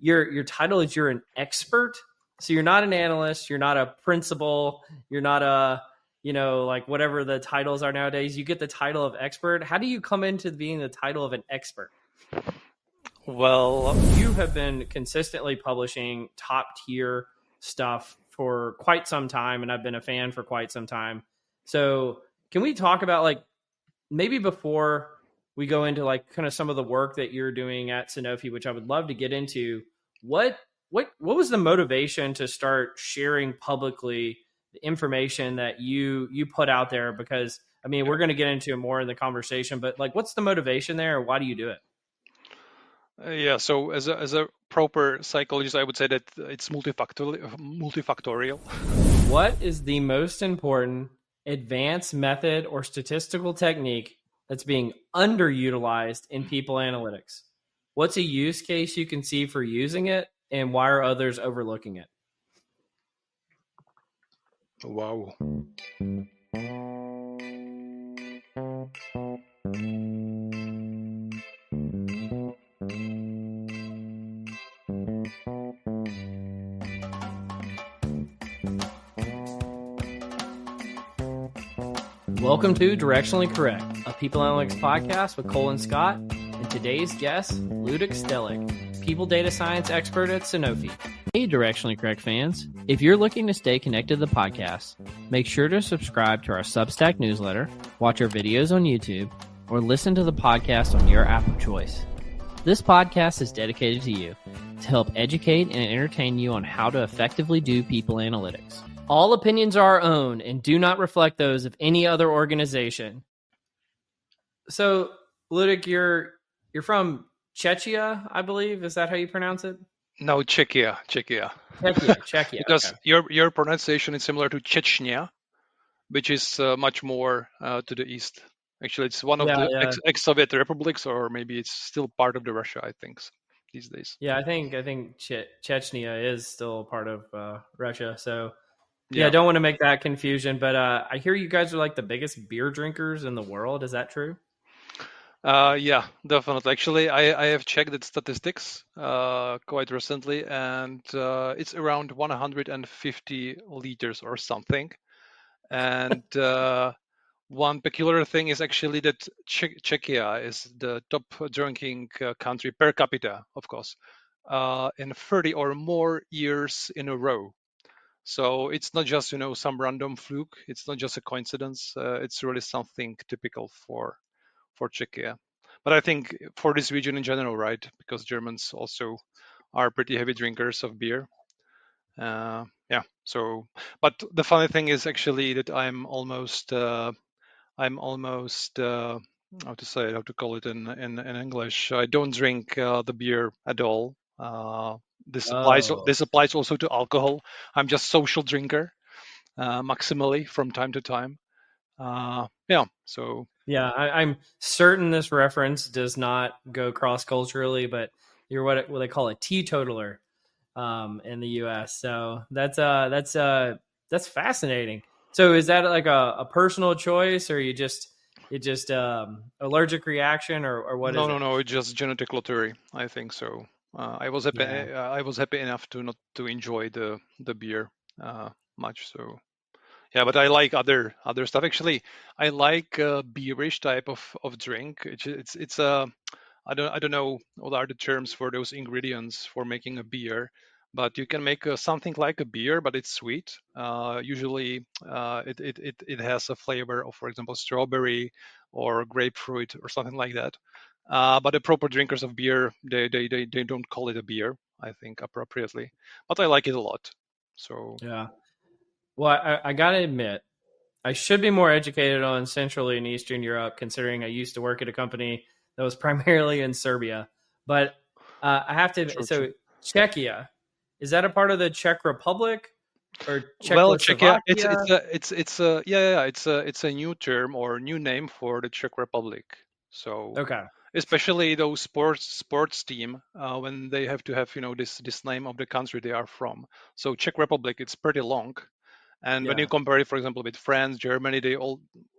your title is you're an expert. So you're not an analyst, you're not a principal, you're not a, like whatever the titles are nowadays. You get the title of expert. How do you come into being the title of an expert? Well, you have been consistently publishing top tier stuff for quite some time, and I've been a fan for quite some time. So can we talk about, like, maybe before we go into like kind of some of the work that you're doing at Sanofi, which I would love to get into, what was the motivation to start sharing publicly the information that you put out there? Because I mean, we're going to get into it more in the conversation, but like, what's the motivation there? Or why do you do it? So as a proper psychologist, I would say that it's multifactorial. What is the most important advanced method or statistical technique that's being underutilized in people analytics? What's a use case you can see for using it, and why are others overlooking it? Wow. Welcome to Directionally Correct, a people analytics podcast with Cole and Scott, and today's guest, Ludek Stehlik, people data science expert at Sanofi. Hey, Directionally Correct fans. If you're looking to stay connected to the podcast, make sure to subscribe to our Substack newsletter, watch our videos on YouTube, or listen to the podcast on your app of choice. This podcast is dedicated to you to help educate and entertain you on how to effectively do people analytics. All opinions are our own and do not reflect those of any other organization. So, Ludek, you're from Czechia, I believe. Is that how you pronounce it? No, Czechia. Czechia. Because okay. your pronunciation is similar to Chechnya, which is much more to the east. Actually, it's one of the ex-Soviet republics, or maybe it's still part of the Russia, I think, these days. Yeah, I think Chechnya is still part of Russia. So, yeah, I don't want to make that confusion, but I hear you guys are like the biggest beer drinkers in the world. Is that true? Yeah, definitely. Actually, I have checked the statistics quite recently, and it's around 150 liters or something. And one peculiar thing is actually that Czechia is the top drinking country per capita, of course, in 30 or more years in a row. So it's not just some random fluke. It's not just a coincidence. It's really something typical for Czechia. But I think for this region in general, right? Because Germans also are pretty heavy drinkers of beer. Yeah. So, but the funny thing is actually that I'm almost how to call it in English. I don't drink the beer at all. This applies also to alcohol. I'm just social drinker, maximally from time to time. Yeah. So. Yeah, I'm certain this reference does not go cross culturally, but you're what they call a teetotaler in the U.S. So that's fascinating. So is that like a personal choice, or you just allergic reaction, or what is it? No, it's just genetic lottery. I think so. I was happy. Yeah. I was happy enough to not to enjoy the beer much. So yeah, but I like other stuff. Actually, I like beerish type of drink. It's I don't know what are the terms for those ingredients for making a beer, but you can make something like a beer, but it's sweet. Usually, it has a flavor of, for example, strawberry or grapefruit or something like that. But the proper drinkers of beer, they don't call it a beer, I think, appropriately. But I like it a lot. So Yeah. Well, I got to admit, I should be more educated on Central and Eastern Europe, considering I used to work at a company that was primarily in Serbia. But I have to. True. Czechia, is that a part of the Czech Republic or Well, Czechia, Czechoslovakia? it's a new term or new name for the Czech Republic. So Okay. especially those sports team when they have to have this name of the country they are from. So Czech Republic, it's pretty long, and when you compare it, for example, with France, Germany, they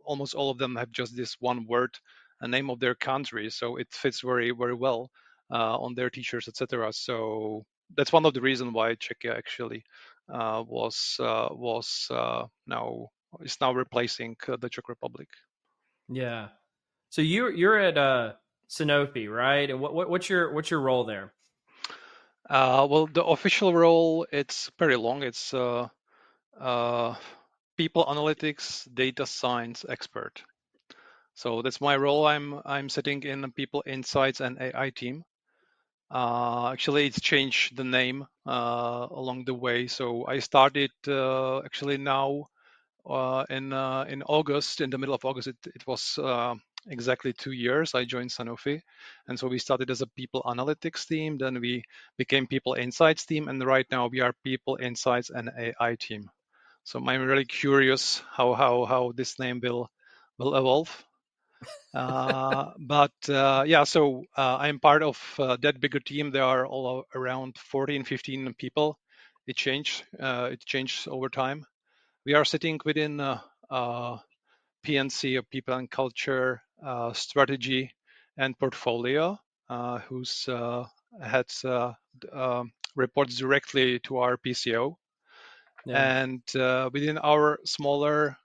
almost all of them have just this one word, a name of their country. So it fits very very well. on their teachers, etc. So that's one of the reasons why Czechia actually now is now replacing the Czech Republic. Yeah. So you're at Sanofi, right? And what's your role there? Well, the official role, it's very long. It's people analytics data science expert. So that's my role. I'm sitting in the people insights and AI team. Actually, it's changed the name along the way. So I started actually now in August, in the middle of August. It was exactly 2 years. I joined Sanofi, and so we started as a people analytics team. Then we became people insights team, and right now we are people insights and AI team. So I'm really curious how this name will evolve. Yeah, so I'm part of that bigger team. There are all around 14, 15 people. It changed over time. We are sitting within PNC, of People and Culture, Strategy, and Portfolio, whose heads reports directly to our PCO. Yeah. And within our smaller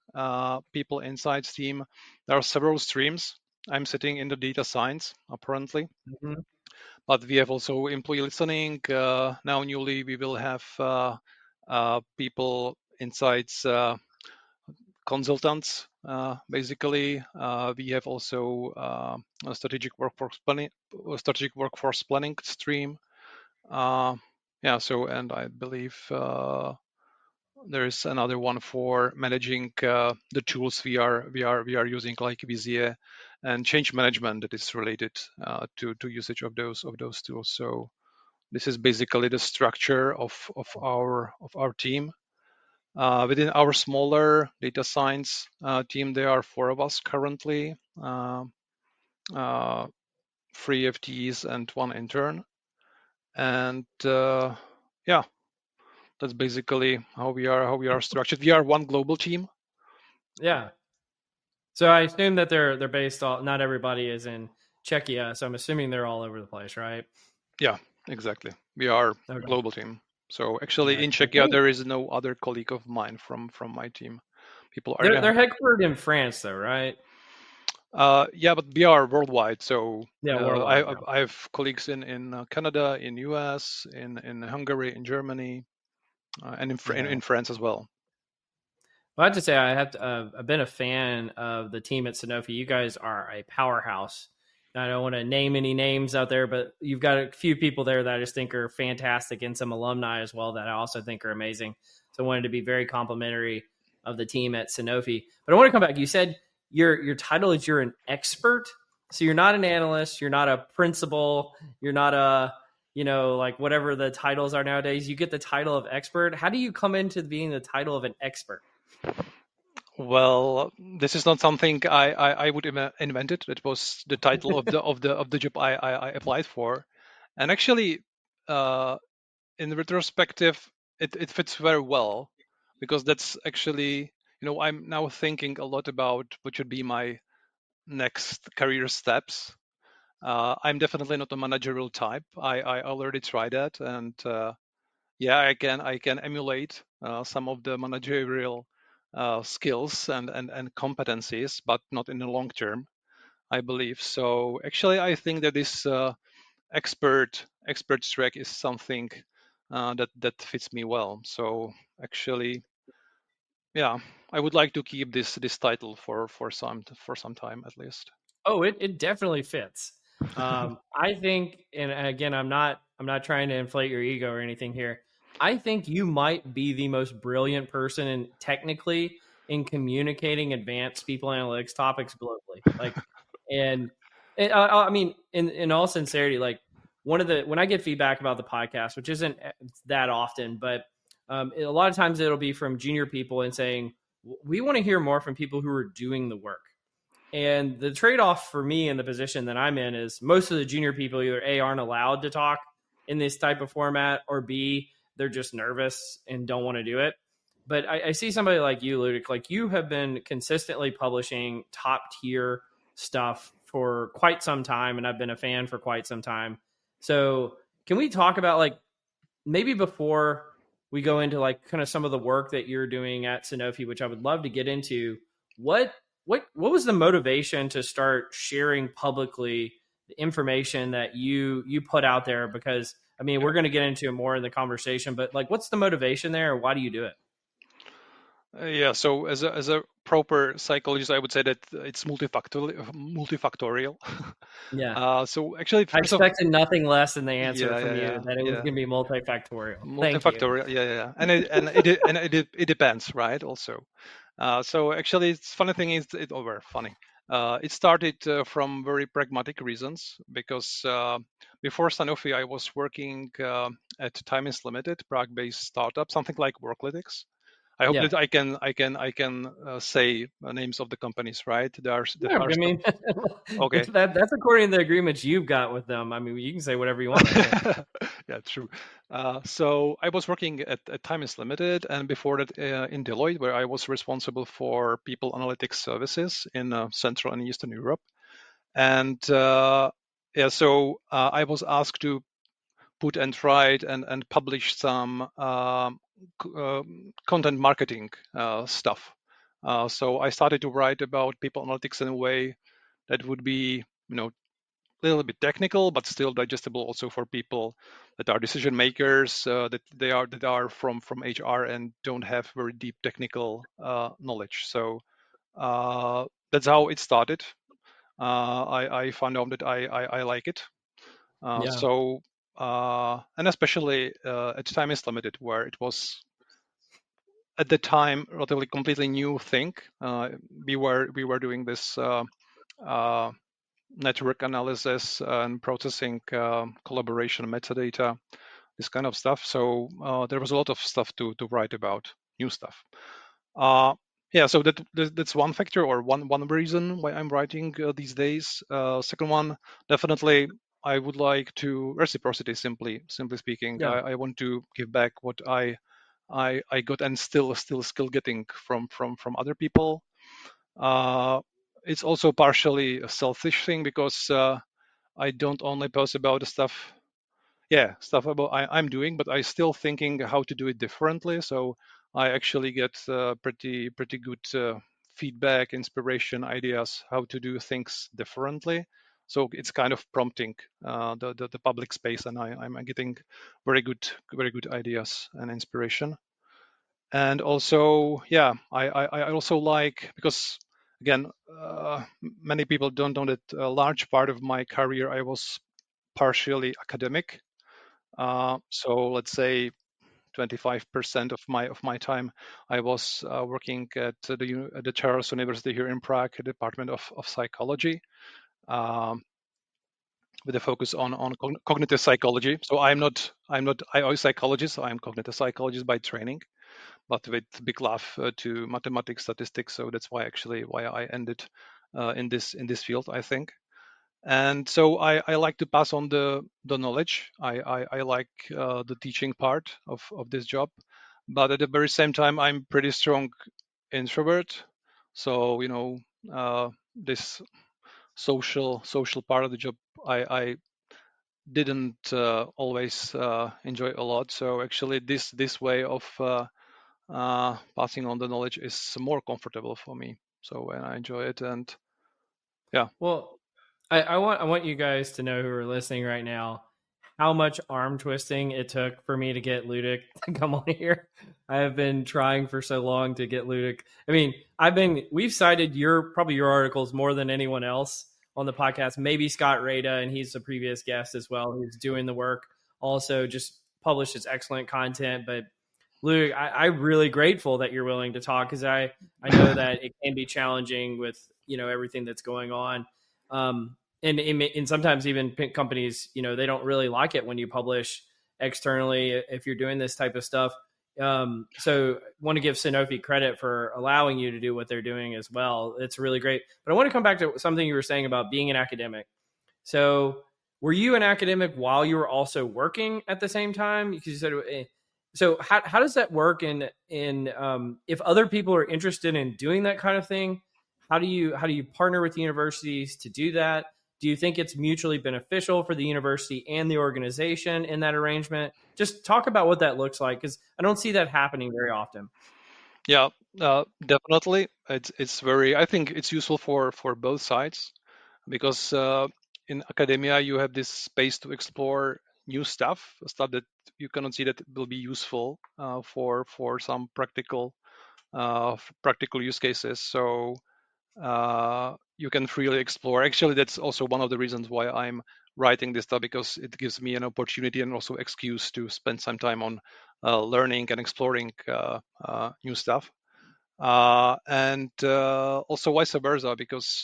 people insights team, there are several streams. I'm sitting in the data science, apparently, Mm-hmm. but we have also employee listening. Now, newly, we will have people insights consultants. Basically, we have also a strategic workforce planning stream. Yeah. So, and I believe there is another one for managing the tools we are using, like Vizier, and change management that is related to usage of those tools. So this is basically the structure of our team. Within our smaller data science team, there are 4 of us currently, 3 FTEs and 1 intern, and yeah, that's basically how we are structured. We are one global team. Yeah. So I assume that they're based all. Not everybody is in Czechia, so I'm assuming they're all over the place, right? Yeah, exactly. We are Okay. global team. So actually, in Excellent. Czechia, there is no other colleague of mine from my team. People are They're headquartered in France, though, right? yeah, but we are worldwide. So Yeah, I worldwide. Yeah. I have colleagues in Canada, in US, in Hungary, in Germany, and Yeah. in France as well. Well, I have to say, I've been a fan of the team at Sanofi. You guys are a powerhouse. I don't want to name any names out there, but you've got a few people there that I just think are fantastic, and some alumni as well that I also think are amazing. So I wanted to be very complimentary of the team at Sanofi. But I want to come back. You said your title is you're an expert. So you're not an analyst, you're not a principal, you're not a like whatever the titles are nowadays. You get the title of expert. How do you come into being the title of an expert? Well, this is not something I would invent it. It was the title of the job I applied for, and actually, uh, in retrospective, it fits very well, because that's actually, I'm now thinking a lot about what should be my next career steps. I'm definitely not a managerial type. I already tried that, and yeah, I can emulate some of the managerial skills and competencies, but not in the long term, I believe. So actually, I think that this expert track is something that fits me well. So actually, yeah, I would like to keep this title for some time at least. Oh, it definitely fits. I think, and again, I'm not trying to inflate your ego or anything here. I think you might be the most brilliant person in technically in communicating advanced people analytics topics globally. Like, and I mean, in all sincerity, like one of the when I get feedback about the podcast, which isn't that often, but a lot of times it'll be from junior people and saying we want to hear more from people who are doing the work. And the trade off for me in the position that I'm in is most of the junior people either A, aren't allowed to talk in this type of format, or B, they're just nervous and don't want to do it. But I see somebody like you, Ludek, like you have been consistently publishing top tier stuff for quite some time, and I've been a fan for quite some time. So can we talk about like maybe before we go into like kind of some of the work that you're doing at Sanofi, which I would love to get into, what what was the motivation to start sharing publicly the information that you put out there? Because I mean, we're going to get into it more in the conversation, but like, what's the motivation there, or why do you do it? Yeah, so as a proper psychologist, I would say that it's multifactorial. Yeah, So actually, I first of expected nothing less than the answer yeah, from yeah, you yeah, that it was yeah, going to be multifactorial. Thank you. multifactorial, yeah, yeah, yeah. And it depends, right? Also, so actually, it's funny thing is it over funny. It started from very pragmatic reasons because before Sanofi, I was working at Time is Limited, Prague-based startup, something like Worklytics. I hope Yeah. that I can say names of the companies, right? That Yeah, are I still mean, okay. that's according to the agreements you've got with them. I mean, you can say whatever you want right here. Yeah, true. So I was working at Time is Limited, and before that in Deloitte, where I was responsible for people analytics services in Central and Eastern Europe. And yeah, so I was asked to put and write and publish some content marketing stuff. So I started to write about people analytics in a way that would be, a little bit technical, but still digestible also for people that are decision makers, that are from HR and don't have very deep technical knowledge. So that's how it started. I found out that I like it. Yeah. And especially at Time is Limited, where it was at the time relatively completely new thing. We were doing this uh, network analysis and processing, collaboration, metadata, this kind of stuff. So there was a lot of stuff to write about, new stuff. Uh, yeah, so that's one factor or one reason why I'm writing these days. Second one, definitely, I would like to reciprocity. Simply speaking, Yeah. I want to give back what I got and still getting from other people. Uh, it's also partially a selfish thing because I don't only post about the stuff about I'm doing, but I still thinking how to do it differently. So I actually get pretty good feedback, inspiration, ideas how to do things differently. So it's kind of prompting the public space, and I'm getting very good ideas and inspiration. And also, yeah, I also like because again, many people don't know that a large part of my career I was partially academic. So let's say 25% of my time I was working at the Charles University here in Prague, Department of Psychology, um, with a focus on cognitive psychology. So I'm not IO psychologist. I'm cognitive psychologist by training, but with big love to mathematics, statistics. So that's why I ended in this field, I think. And so I like to pass on the knowledge. I like the teaching part of this job, but at the very same time, I'm pretty strong introvert. So this social part of the job, I didn't always enjoy a lot. So actually, this way of passing on the knowledge is more comfortable for me. So and I enjoy it, and yeah. Well, I want you guys to know who are listening right now how much arm twisting it took for me to get Ludek to come on here. I have been trying for so long to get Ludek. I mean, we've cited probably your articles more than anyone else on the podcast. Maybe Scott Rada, and he's a previous guest as well, who's doing the work. Also, just published his excellent content. But Luke, I'm really grateful that you're willing to talk because I know that it can be challenging with everything that's going on. And sometimes even companies, they don't really like it when you publish externally if you're doing this type of stuff. So want to give Sanofi credit for allowing you to do what they're doing as well. It's really great. But I want to come back to something you were saying about being an academic. So were you an academic while you were also working at the same time? Because you said, so how does that work in if other people are interested in doing that kind of thing? How do you partner with universities to do that? Do you think it's mutually beneficial for the university and the organization in that arrangement? Just talk about what that looks like, because I don't see that happening very often. Yeah, definitely. It's very. I think it's useful for both sides because in academia you have this space to explore new stuff that you cannot see that will be useful for some practical use cases. So you can freely explore. Actually, that's also one of the reasons why I'm writing this stuff, because it gives me an opportunity and also excuse to spend some time on learning and exploring new stuff. And also vice versa, because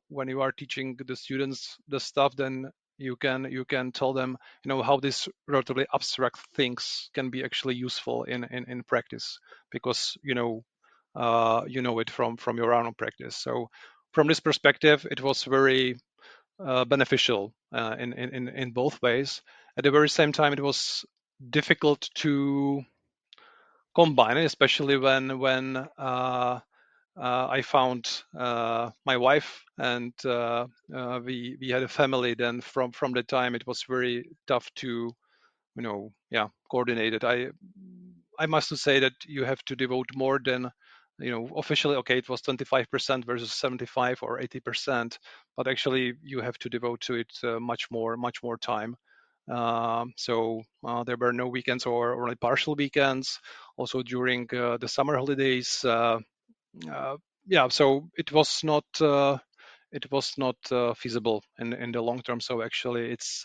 when you are teaching the students the stuff, then you can tell them, how these relatively abstract things can be actually useful in practice, because you know it from your own practice. So from this perspective, it was very beneficial in both ways. At the very same time, it was difficult to combine it, especially when I found my wife, and we had a family. Then from the time, it was very tough to coordinate it. I must say that you have to devote more than, officially, okay, it was 25% versus 75 or 80%, but actually you have to devote to it much more time. So there were no weekends or only partial weekends. Also during the summer holidays, yeah, so it was not feasible in the long term. So actually, it's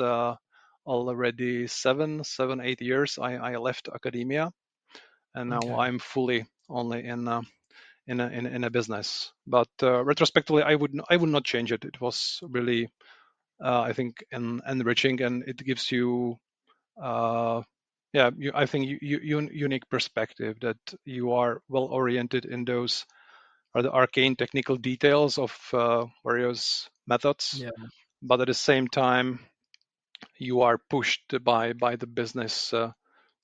already 8 years I left academia, and now Okay. I'm fully only in a business. But retrospectively, I would not change it. It was really, I think, enriching, and it gives you yeah, I think unique perspective, that you are well oriented in those are the arcane technical details of various methods, Yeah. but at the same time, you are pushed by the business to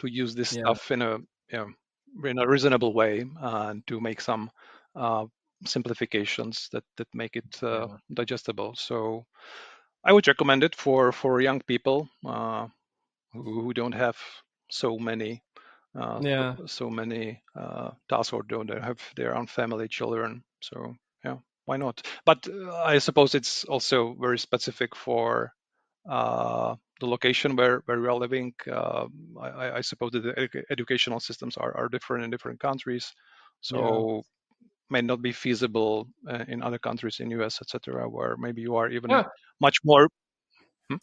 use this Yeah. stuff in a reasonable way, and to make some uh, simplifications that make it Yeah. digestible. So I would recommend it for young people who don't have so many Yeah. tasks, or don't have their own family, children. So yeah, why not? But I suppose it's also very specific for the location where we are living. I suppose that the educational systems are different in different countries, Yeah. so may not be feasible in other countries, in US, etc., where maybe you are even Yeah. much more. Hmm?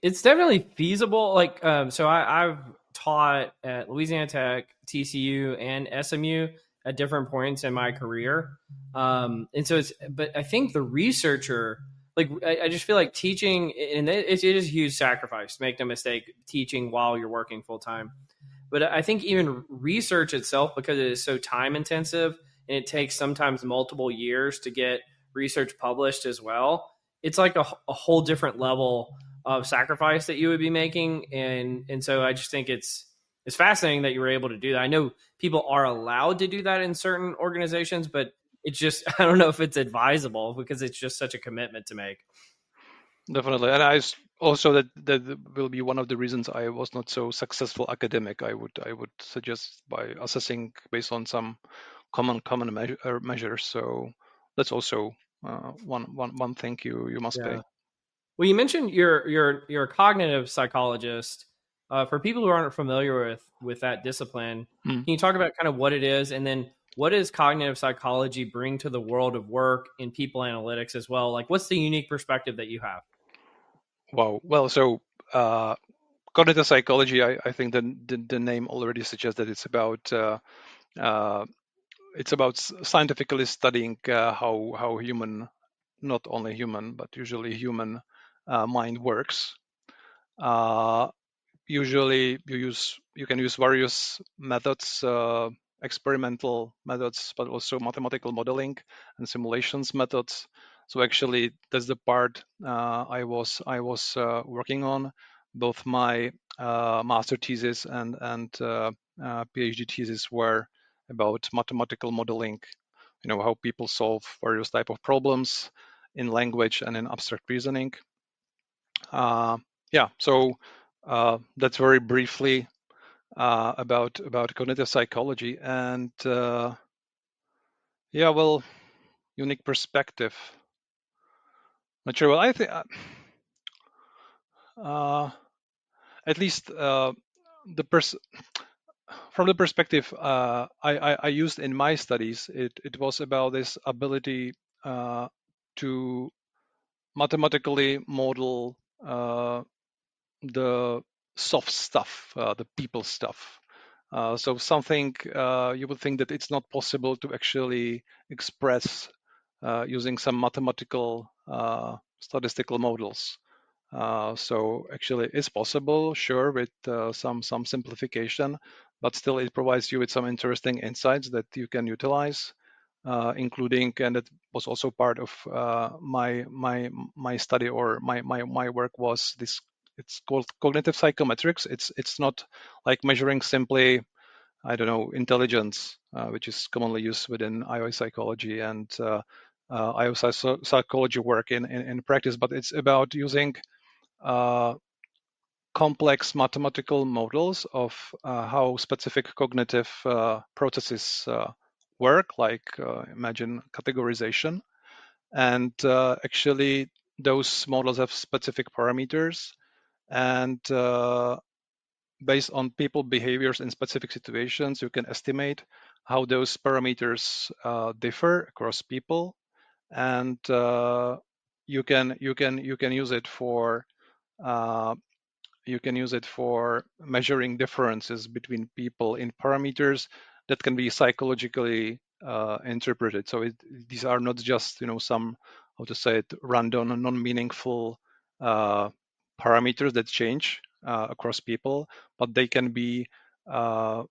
It's definitely feasible. Like, so I've taught at Louisiana Tech, TCU, and SMU at different points in my career. And so but I think the researcher, like, I just feel like teaching, and it is a huge sacrifice. Make no mistake, teaching while you're working full time. But I think even research itself, because it is so time intensive and it takes sometimes multiple years to get research published as well, it's like a whole different level of sacrifice that you would be making. And so I just think it's fascinating that you were able to do that. I know people are allowed to do that in certain organizations, but it's just I don't know if it's advisable, because it's just such a commitment to make. Definitely, and also that will be one of the reasons I was not so successful academic. I would suggest by assessing based on some common measures. So that's also one thing you must Yeah. pay. Well, you mentioned you're a cognitive psychologist. For people who aren't familiar with that discipline, Hmm. can you talk about kind of what it is, and then what does cognitive psychology bring to the world of work in people analytics as well? Like, what's the unique perspective that you have? Wow. Well, so cognitive psychology, I think the name already suggests that uh, it's about scientifically studying how human, not only human, but usually human mind works. Uh, Usually you can use various methods, experimental methods, but also mathematical modeling and simulations methods. So actually that's the part I was working on. Both my master thesis and PhD thesis were about mathematical modeling, how people solve various type of problems in language and in abstract reasoning. Yeah, so that's very briefly about cognitive psychology, and yeah, well, unique perspective. Not sure. Well, I think at least from the perspective I used in my studies, it was about this ability to mathematically model the soft stuff, the people stuff. So something you would think that it's not possible to actually express using some mathematical statistical models. So actually, it's possible, sure, with some simplification, but still, it provides you with some interesting insights that you can utilize, including, and it was also part of my study or my work was this. It's called cognitive psychometrics. It's not like measuring simply, I don't know, intelligence, which is commonly used within IO psychology and IO psychology work in practice, but it's about using uh, complex mathematical models of how specific cognitive processes work, like imagine categorization. And actually, those models have specific parameters, and based on people behaviors in specific situations, you can estimate how those parameters differ across people, and you can use it for uh, measuring differences between people in parameters that can be psychologically interpreted. So these are not just some, how to say it, random and non-meaningful uh, parameters that change across people, but they can be uh,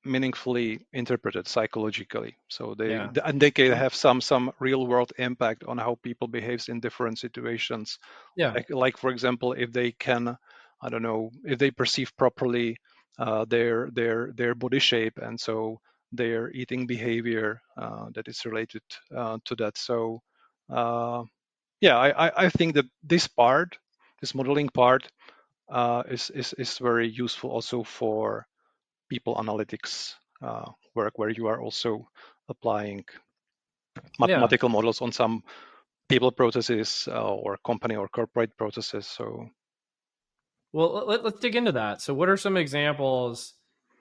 meaningfully interpreted psychologically. So Yeah. they can have some real world impact on how people behaves in different situations. Yeah. Like for example, if they can, I don't know, if they perceive properly their body shape, and so their eating behavior that is related to that. So yeah, I think that this modeling part, is very useful also for people analytics work, where you are also applying Yeah. mathematical models on some people processes or company or corporate processes. So Well, let's dig into that. So, what are some examples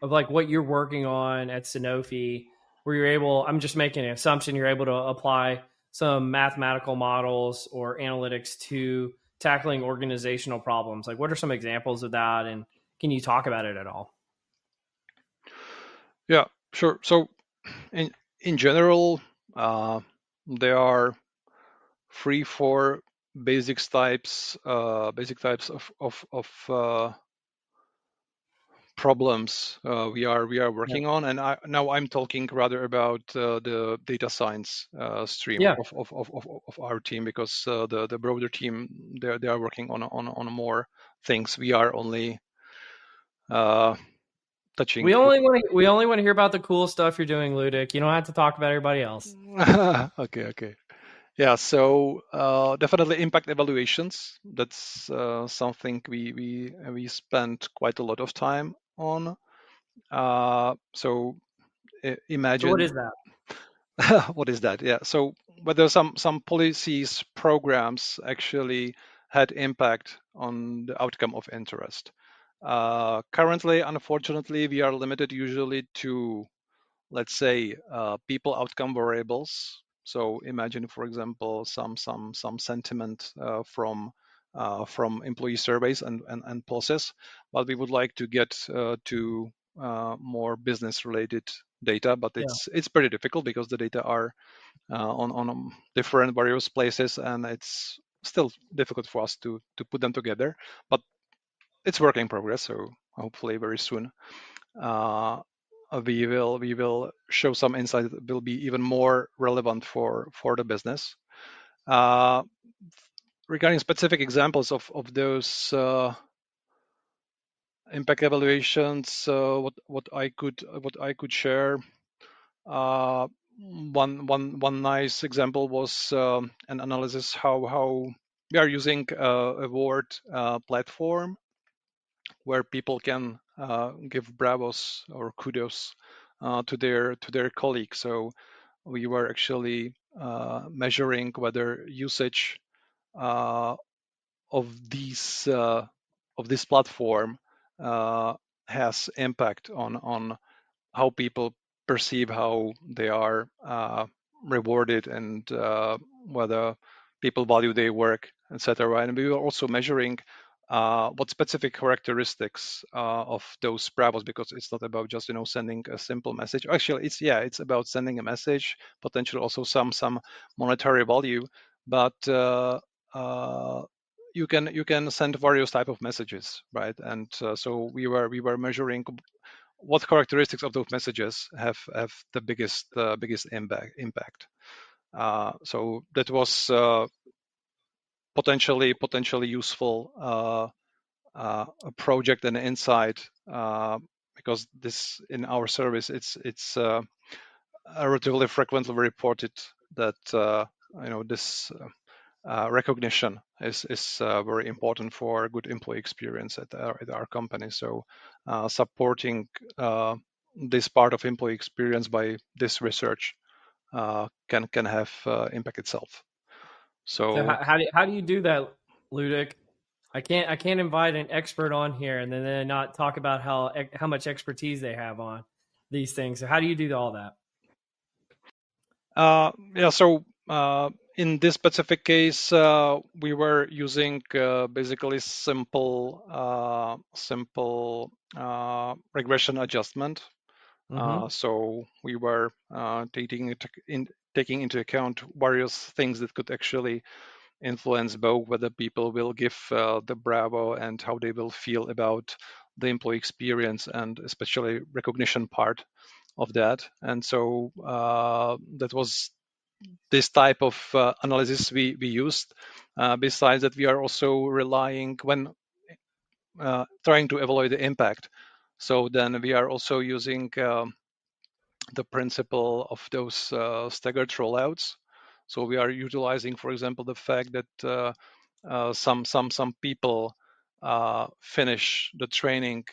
of like what you're working on at Sanofi where you're able, I'm just making an assumption, you're able to apply some mathematical models or analytics to tackling organizational problems? Like, what are some examples of that? And can you talk about it at all? yeah, sure. So in general, there are 3 4 basic types of problems we are Yeah. working on, and now I'm talking rather about the data science stream Yeah. of our team, because the broader team, they are working on more things. We are only uh, touching. We only want to hear about the cool stuff you're doing, Ludic. You don't have to talk about everybody else. Okay. Yeah, so definitely impact evaluations. That's something we spend quite a lot of time on. So So, what imagine is that? what is that? Yeah. So whether some policies, programs actually had impact on the outcome of interest. Currently, unfortunately, we are limited usually to, let's say, people outcome variables. So imagine, for example, some sentiment from employee surveys and pulses, but we would like to get to more business related data, but Yeah. it's pretty difficult because the data are on different various places, and it's still difficult for us to put them together. But it's work in progress, so hopefully very soon uh, we will show some insight that will be even more relevant for the business. Uh, Regarding specific examples of those impact evaluations, what I could share. Uh, one nice example was an analysis how we are using a award platform where people can give bravos or kudos to their colleagues. So we were actually measuring whether usage uh, of this platform has impact on how people perceive how they are rewarded, and whether people value their work, etc. And we were also measuring what specific characteristics of those bravos, because it's not about just sending a simple message. Actually, it's about sending a message, potentially also some monetary value, but uh, you can send various type of messages, right? And so we were measuring what characteristics of those messages have the biggest impact. So that was potentially useful a project and insight, because this in our service it's relatively frequently reported that this recognition is very important for good employee experience at our company. So supporting this part of employee experience by this research can have impact itself. So So how do you do that, Ludek? I can't invite an expert on here and then not talk about how much expertise they have on these things. So how do you do all that? so in this specific case, we were using basically simple regression adjustment. Mm-hmm. So we were taking into account various things that could actually influence both whether people will give the Bravo and how they will feel about the employee experience, and especially recognition part of that. And so that was this type of analysis we used. Besides that, we are also relying when trying to evaluate the impact. So then we are also using the principle of those staggered rollouts. So we are utilizing, for example, the fact that some people finish the training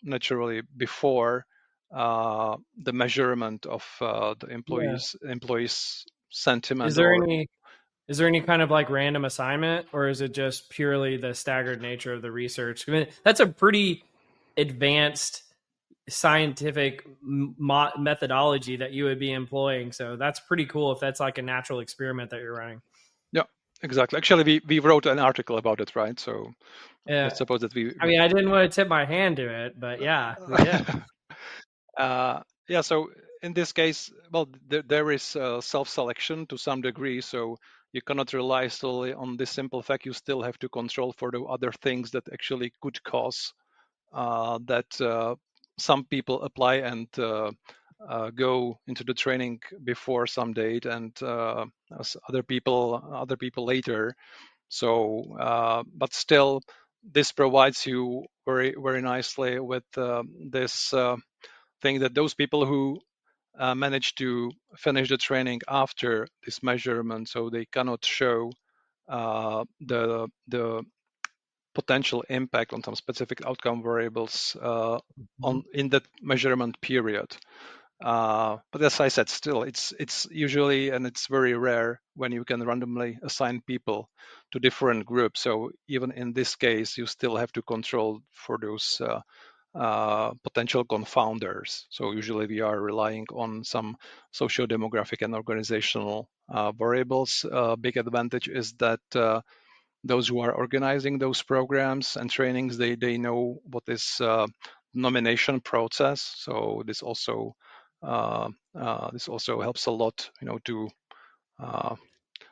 naturally before the measurement of the Yeah. employees Is sentiment there or any is there any kind of like random assignment, or is it just purely the staggered nature of the research? I mean, that's a pretty advanced scientific methodology that you would be employing. So that's pretty cool if that's like a natural experiment that you're running. yeah, exactly. Actually, we wrote an article about it, right? So Yeah. let's suppose that I mean, I didn't want to tip my hand to it, but yeah, we did. yeah, so in this case, well, there is self-selection to some degree, so you cannot rely solely on this simple fact. You still have to control for the other things that actually could cause that some people apply and go into the training before some date, and as other people later. So, but still, this provides you very nicely with this thing that those people who manage to finish the training after this measurement, so they cannot show the potential impact on some specific outcome variables Mhm. on in that measurement period. But as I said, still, it's usually, and it's very rare when you can randomly assign people to different groups. So even in this case, you still have to control for those potential confounders. So usually we are relying on some socio-demographic and organizational variables. Big advantage is that those who are organizing those programs and trainings, they know what is nomination process. So this also helps a lot, to uh,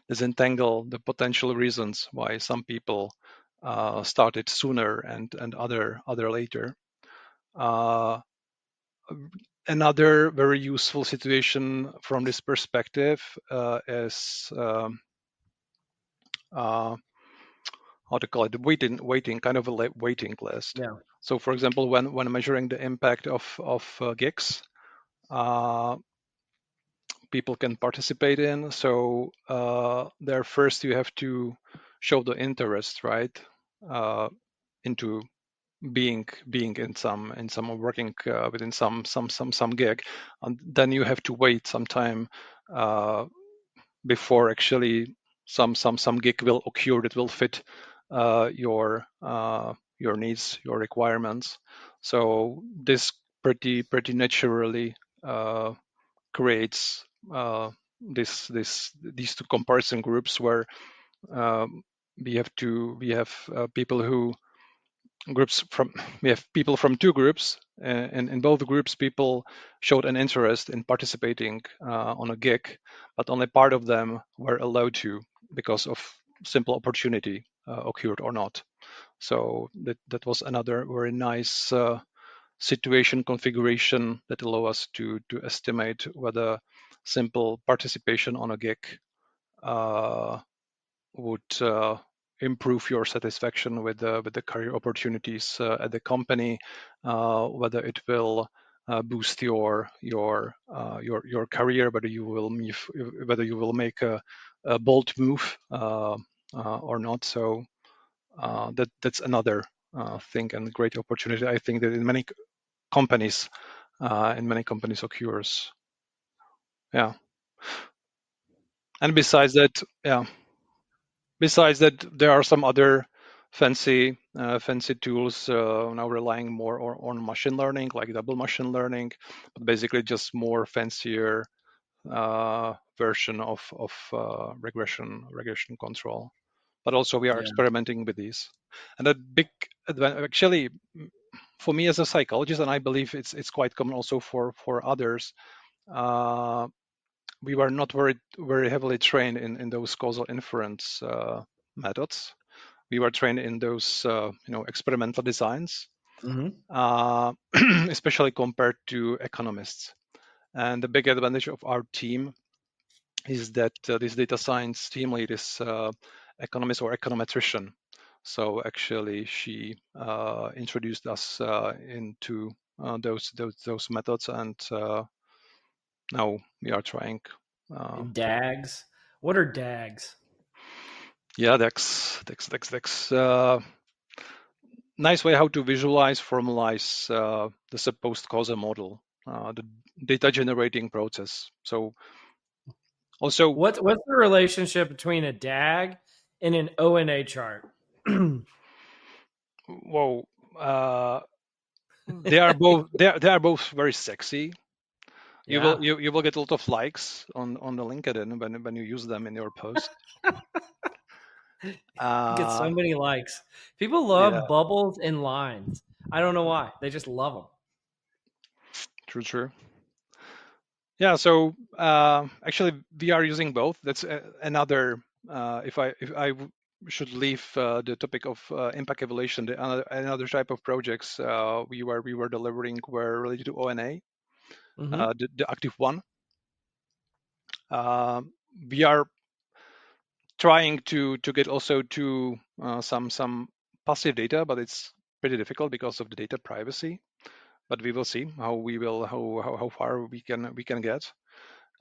disentangle the potential reasons why some people started sooner and other later. Uh, Another very useful situation from this perspective is uh, how to call it, waiting kind of a waiting list. Yeah. So, for example, when measuring the impact of gigs, uh, people can participate in. So there first you have to show the interest, right, into being in some working within some gig, and then you have to wait some time before actually some gig will occur that will fit your needs, your requirements. So this pretty naturally creates these two comparison groups where we have people who groups from we have people from two groups, and in both groups people showed an interest in participating on a gig, but only part of them were allowed to because of simple opportunity occurred or not. So that was another very nice situation configuration that allow us to estimate whether simple participation on a gig would improve your satisfaction with the career opportunities at the company, whether it will boost your career, whether you will make a bold move or not. So that's another thing and great opportunity. I think that in many companies occurs. Yeah. And besides that, there are some other fancy tools now relying more on machine learning, like double machine learning, but basically just more fancier version of regression control. But also we are experimenting with these. And a big actually, for me as a psychologist, and I believe it's quite common also for others, we were not very heavily trained in those causal inference methods. We were trained in those experimental designs, especially compared to economists. And the big advantage of our team is that this data science team lead is economist or econometrician. So actually, she introduced us into those methods, and now we are trying. DAGs. What are DAGs? Yeah, DAGs. Nice way how to visualize, formalize the supposed causal model, the data generating process. So also, what's the relationship between a DAG and an ONA chart? whoa, they are both very sexy. Yeah. You will get a lot of likes on the LinkedIn when you use them in your post. Get so many likes. People Yeah, love bubbles and lines. I don't know why. They just love them. true. Yeah, so actually we are using both. That's another. If I should leave the topic of impact evaluation, another type of projects we were delivering were related to ONA, the active one. We are trying to get also to some passive data, but it's pretty difficult because of the data privacy. But we will see how far we can get.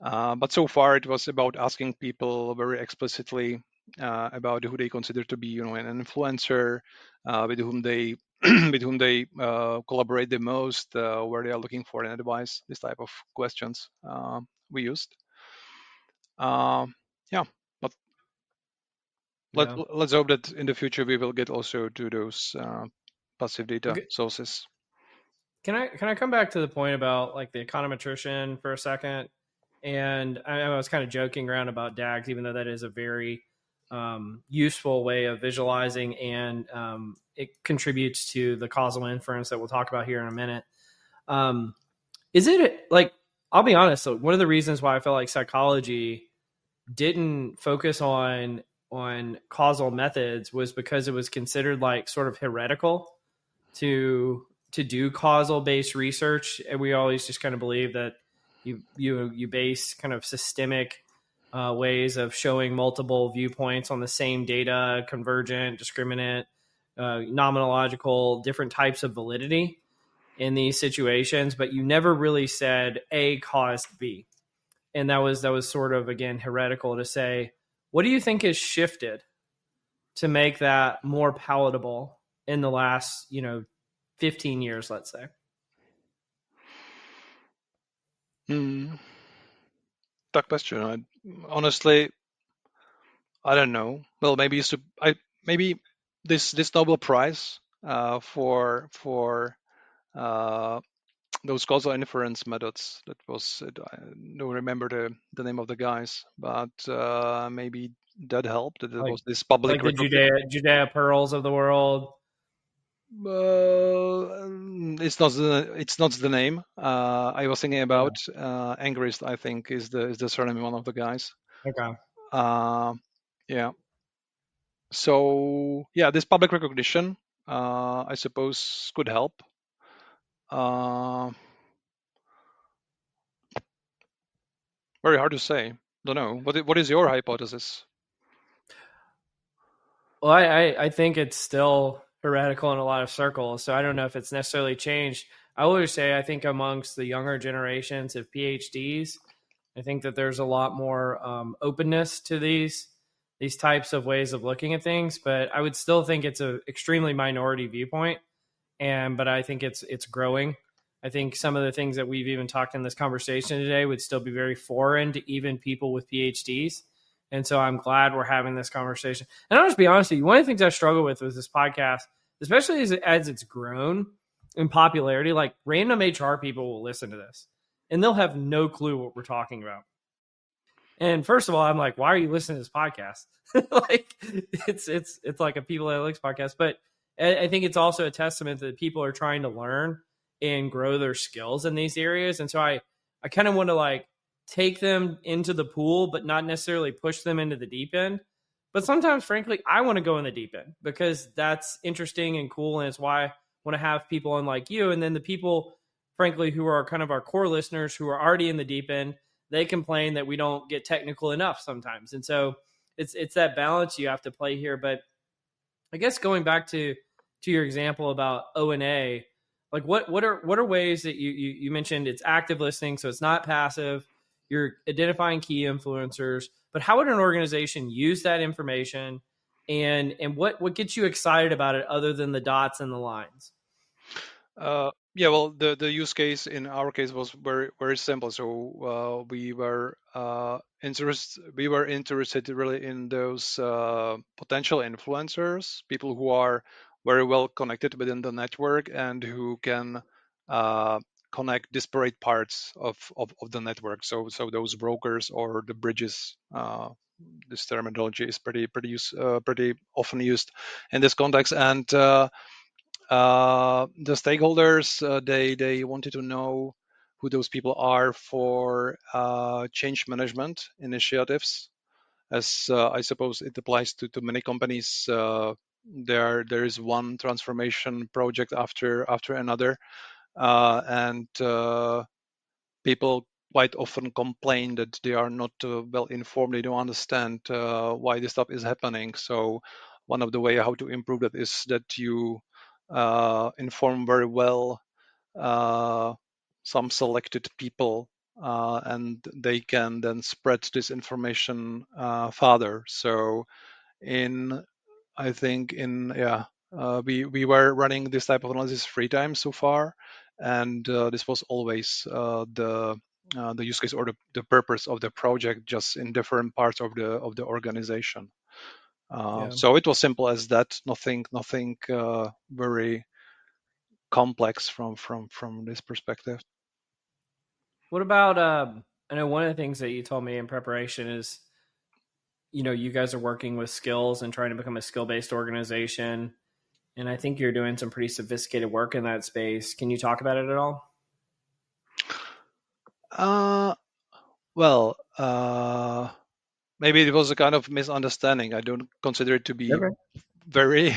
But so far, it was about asking people very explicitly about who they consider to be, an influencer, with whom they collaborate the most, where they are looking for an advice. This type of questions we used. Yeah, but let's hope that in the future we will get also to those passive data sources. Can I come back to the point about like the econometrician for a second? And I was kind of joking around about DAGs, even though that is a very useful way of visualizing, and it contributes to the causal inference that we'll talk about here in a minute. Is it like, I'll be honest, so one of the reasons why I felt like psychology didn't focus on causal methods was because it was considered like sort of heretical to do causal based research, and we always just kind of believe that you base kind of systemic ways of showing multiple viewpoints on the same data, convergent, discriminant, nomenological, different types of validity in these situations, but you never really said A caused B. And that was sort of, again, heretical to say. What do you think has shifted to make that more palatable in the last 15 years, let's say? Tough question. Honestly, I don't know. Well, maybe this Nobel Prize for uh, those causal inference methods. I don't remember the name of the guys, but maybe that helped. That it Like was this public like the recognition. Judea Pearls of the world. It's not the name. I was thinking Yeah. about Angrist. I think is the surname of one of the guys. Okay. Uh, yeah. So yeah, this public recognition, I suppose, could help. Uh, Very hard to say. Don't know. What is your hypothesis? Well, I think it's still heretical in a lot of circles, so I don't know if it's necessarily changed. I would say I think amongst the younger generations of PhDs, I think that there's a lot more openness to these types of ways of looking at things, but I would still think it's an extremely minority viewpoint. But I think it's growing. I think some of the things that we've even talked in this conversation today would still be very foreign to even people with PhDs. And so I'm glad we're having this conversation. And I'll just be honest with you, one of the things I struggle with this podcast, especially as it's grown in popularity, like random HR people will listen to this and they'll have no clue what we're talking about. And first of all, I'm like, why are you listening to this podcast? Like, it's like a people analytics podcast, but I think it's also a testament that people are trying to learn and grow their skills in these areas. And so I kind of want to like take them into the pool, but not necessarily push them into the deep end. But sometimes, frankly, I want to go in the deep end because that's interesting and cool, and it's why I want to have people on like you, and then the people, frankly, who are kind of our core listeners who are already in the deep end, they complain that we don't get technical enough sometimes. And so it's that balance you have to play here. But I guess going back to your example about O&A, like what are ways that you mentioned it's active listening, so it's not passive. You're identifying key influencers, but how would an organization use that information, and what gets you excited about it other than the dots and the lines? Yeah, well, the use case in our case was very very simple. So we were interested really in those potential influencers, people who are very well connected within the network and who can uh, connect disparate parts of the network. So those brokers or the bridges. This terminology is pretty often used in this context, and the stakeholders they wanted to know who those people are for change management initiatives, as I suppose it applies to many companies. There is one transformation project after another, and people quite often complain that they are not well informed. They don't understand why this stuff is happening. So one of the way how to improve that is that you inform very well uh, some selected people, and they can then spread this information further. So in I think in yeah, we were running this type of analysis 3 times so far, and this was always the use case or the purpose of the project, just in different parts of the organization. Yeah. So it was simple as that. Nothing very complex from this perspective. What about I know one of the things that you told me in preparation is you guys are working with skills and trying to become a skill-based organization, and I think you're doing some pretty sophisticated work in that space. Can you talk about it at all? Uh, well, maybe it was a kind of misunderstanding. I don't consider it to be Okay. very,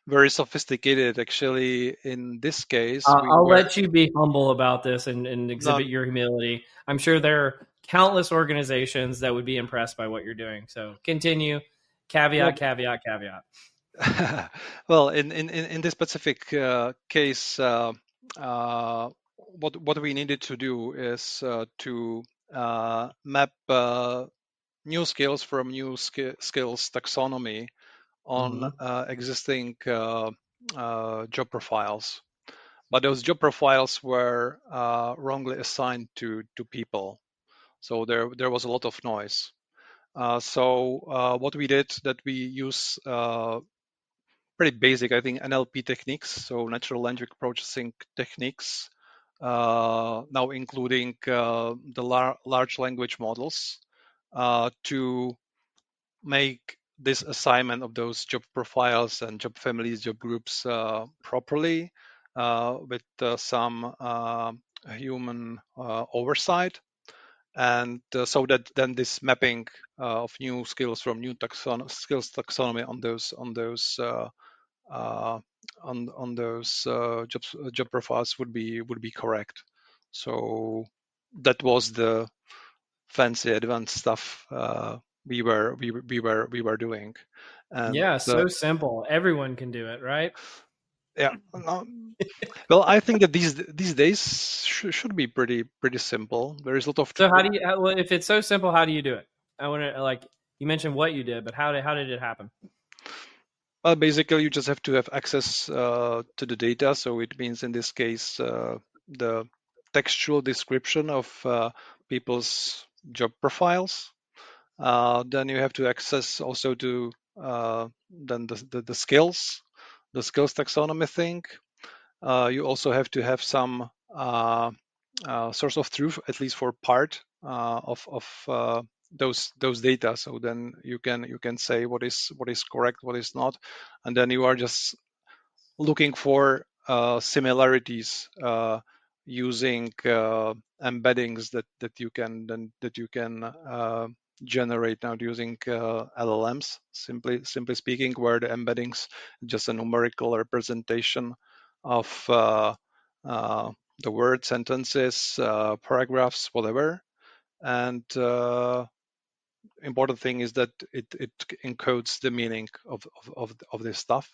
very sophisticated. Actually, in this case, we I'll were let you be humble about this and not. exhibit your humility. I'm sure there are countless organizations that would be impressed by what you're doing. So continue. Well, Caveat, caveat, caveat. well, in this specific case, what we needed to do is to map new skills from new skills taxonomy on existing job profiles. But those job profiles were wrongly assigned to people. So there was a lot of noise. So what we did, that we use pretty basic, I think, NLP techniques, so natural language processing techniques, now including the large language models, to make this assignment of those job profiles and job families, job groups properly, with some human oversight. And so that then this mapping of new skills from new skills taxonomy on those job profiles would be correct. So that was the fancy advanced stuff we were doing. And Yeah, so simple. Everyone can do it, right? yeah, well, I think that these days should be pretty simple. There is a lot of So how do you? Well, if it's so simple, how do you do it? I want to like you mentioned what you did, but how did it happen? well, basically, you just have to have access to the data. So it means in this case the textual description of people's job profiles. Then you have to access also to then the skills, the skills taxonomy thing. You also have to have some source of truth, at least for part of those data. So then you can say what is correct, what is not, and then you are just looking for similarities using embeddings that you can generate now using LLMs. Simply speaking, where the embeddings just a numerical representation of the word sentences, paragraphs, whatever. And important thing is that it encodes the meaning of this stuff,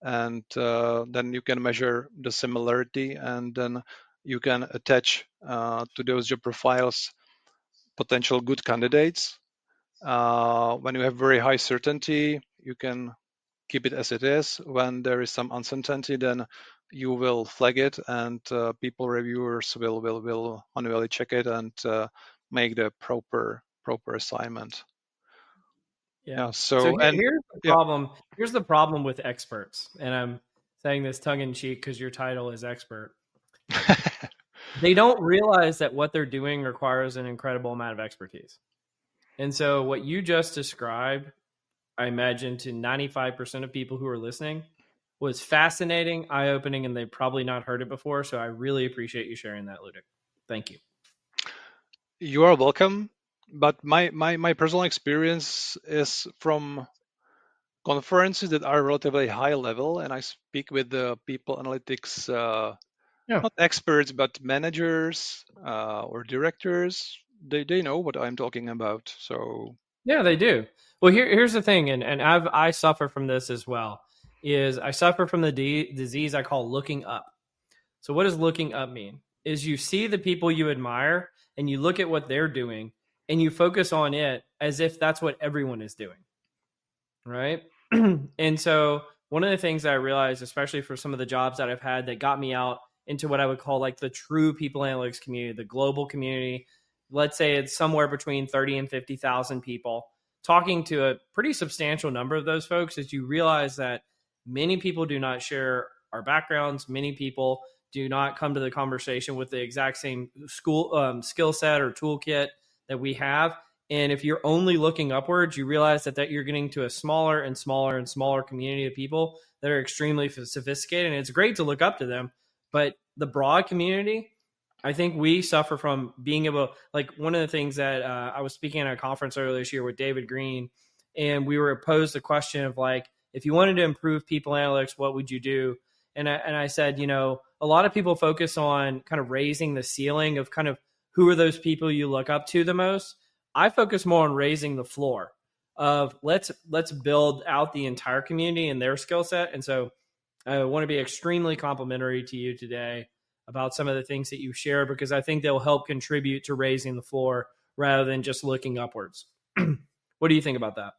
and then you can measure the similarity, and then you can attach to those job profiles potential good candidates. When you have very high certainty, you can keep it as it is. When there is some uncertainty, then you will flag it, and people reviewers will manually check it and make the proper assignment. Yeah. Yeah. So So and here's the yeah, problem. Here's the problem with experts, and I'm saying this tongue in cheek because your title is expert. They don't realize that what they're doing requires an incredible amount of expertise. And so what you just described, I imagine to 95% of people who are listening, was fascinating, eye-opening, and they've probably not heard it before. So I really appreciate you sharing that, Ludek. Thank you. you are welcome. But my personal experience is from conferences that are relatively high level, and I speak with the people analytics, Yeah. not experts, but managers or directors. They know what I'm talking about. So Yeah, they do. Well, here's the thing, and I suffer from this as well. Is I suffer from the disease I call looking up. So what does looking up mean? Is you see the people you admire and you look at what they're doing and you focus on it as if that's what everyone is doing, right? And so one of the things that I realized, especially for some of the jobs that I've had that got me out into what I would call like the true people analytics community, the global community, let's say it's somewhere between 30 and 50,000 people, talking to a pretty substantial number of those folks, is you realize that many people do not share our backgrounds. Many people do not come to the conversation with the exact same skill set or toolkit that we have. And if you're only looking upwards, you realize that you're getting to a smaller and smaller and smaller community of people that are extremely sophisticated. And it's great to look up to them. But the broad community, I think we suffer from being able, like one of the things that I was speaking at a conference earlier this year with David Green, and we were posed the question of like, if you wanted to improve people analytics, what would you do? And I said, a lot of people focus on kind of raising the ceiling of kind of who are those people you look up to the most. I focus more on raising the floor of let's build out the entire community and their skill set. And so I want to be extremely complimentary to you today about some of the things that you share, because I think they'll help contribute to raising the floor rather than just looking upwards. What do you think about that?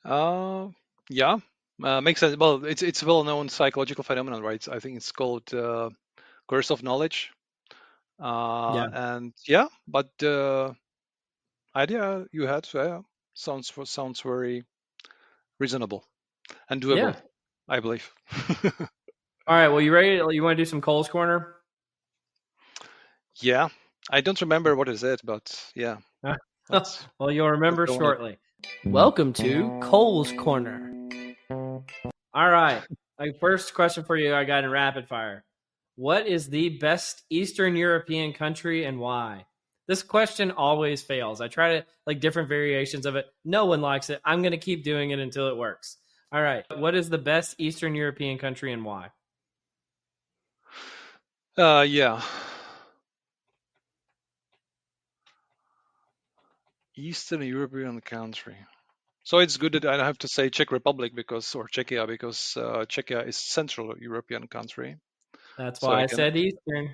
Uh, yeah, makes sense. Well, it's well-known psychological phenomenon, right? I think it's called curse of knowledge. Yeah. And yeah, but idea you had, sounds very reasonable and doable, Yeah. I believe. All right. Well, you ready? You want to do some Cole's Corner? Yeah, I don't remember what is it, but yeah, let's Well, you'll let's remember go on it. shortly. Welcome to Cole's Corner. All right. First question for you I got in rapid fire. What is the best Eastern European country and why? This question always fails. I try to like different variations of it. No one likes it. I'm going to keep doing it until it works. All right. What is the best Eastern European country and why? Yeah, Eastern European country. So it's good that I have to say Czech Republic or Czechia because Czechia is Central European country. That's So why I I can, said Eastern.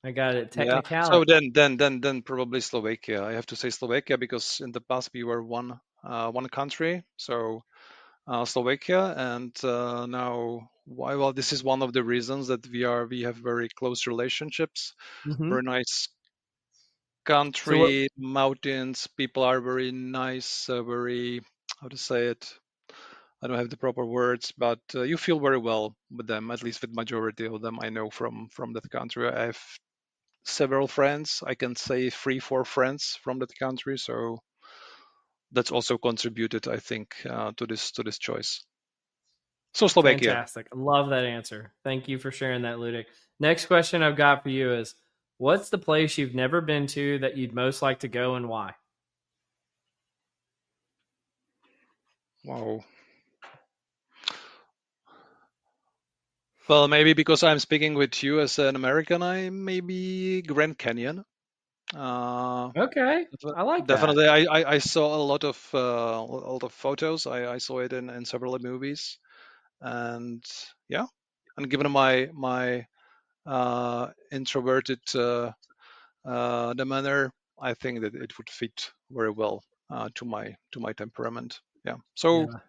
I got it. yeah. So Technicality. then probably Slovakia. I have to say Slovakia because in the past we were one country. So Slovakia, and now why? Well, this is one of the reasons that we have very close relationships. Hmm. Very nice So what? country, mountains. People are very nice. Very, how to say it? I don't have the proper words, but you feel very well with them. At least with majority of them, I know from that country. I have several friends. I can say 3, 4 friends from that country. So that's also contributed, I think, to this choice. So Slovakia. Fantastic. I love that answer. Thank you for sharing that, Ludek. Next question I've got for you is what's the place you've never been to that you'd most like to go and why? Wow. Well, maybe because I'm speaking with you as an American, I maybe Grand Canyon. Uh, Okay. I like that. Definitely, I saw a lot of photos. I saw it in several movies, and yeah, and given my introverted demeanor, I think that it would fit very well to my temperament. Yeah, so Yeah.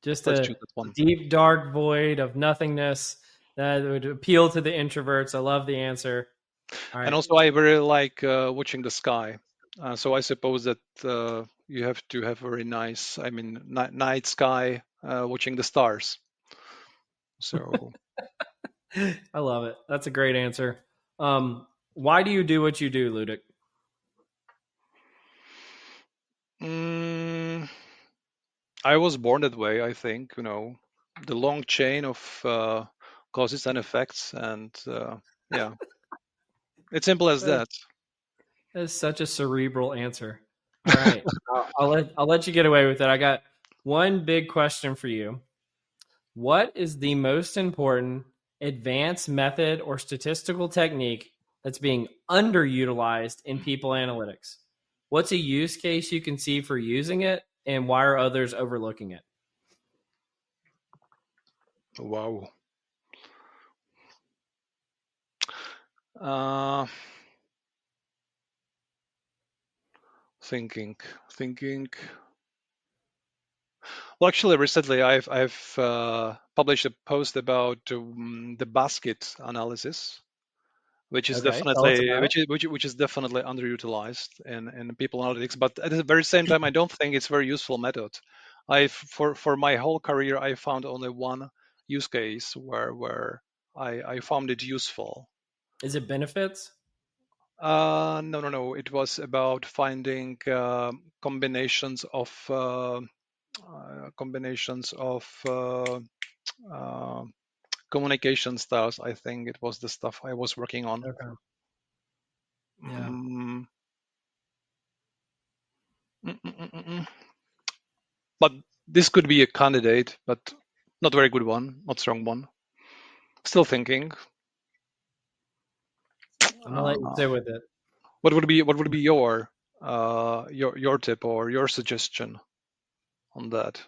Just let's a choose that one. deep, dark void of nothingness that would appeal to the introverts. I love the answer. All And right. also, I very like watching the sky. So I suppose that you have to have very nice, I mean, night sky, watching the stars. So, I love it. That's a great answer. Why do you do what you do, Ludic? mm, I was born that way. I think the long chain of causes and effects, and yeah, it's simple as That that. is such a cerebral answer. All right. I'll let you get away with it. I got one big question for you. What is the most important advanced method or statistical technique that's being underutilized in people analytics? What's a use case you can see for using it, and why are others overlooking it? Wow. Uh, thinking, thinking. Well, actually, recently I've published a post about the basket analysis, which is Okay, tell us definitely about it. which is definitely underutilized in people analytics. But at the very same time, I don't think it's a very useful method. For my whole career, I found only one use case where I found it useful. Is it benefits? No, no, no. It was about finding combinations of uh, communication styles. I think it was the stuff I was working on. Okay. Yeah. Mm, mm, mm, mm, mm, mm. But this could be a candidate, but not very good one, not strong one. Still thinking. I'm gonna let you Uh, sit with it. what would be your tip or your suggestion on that?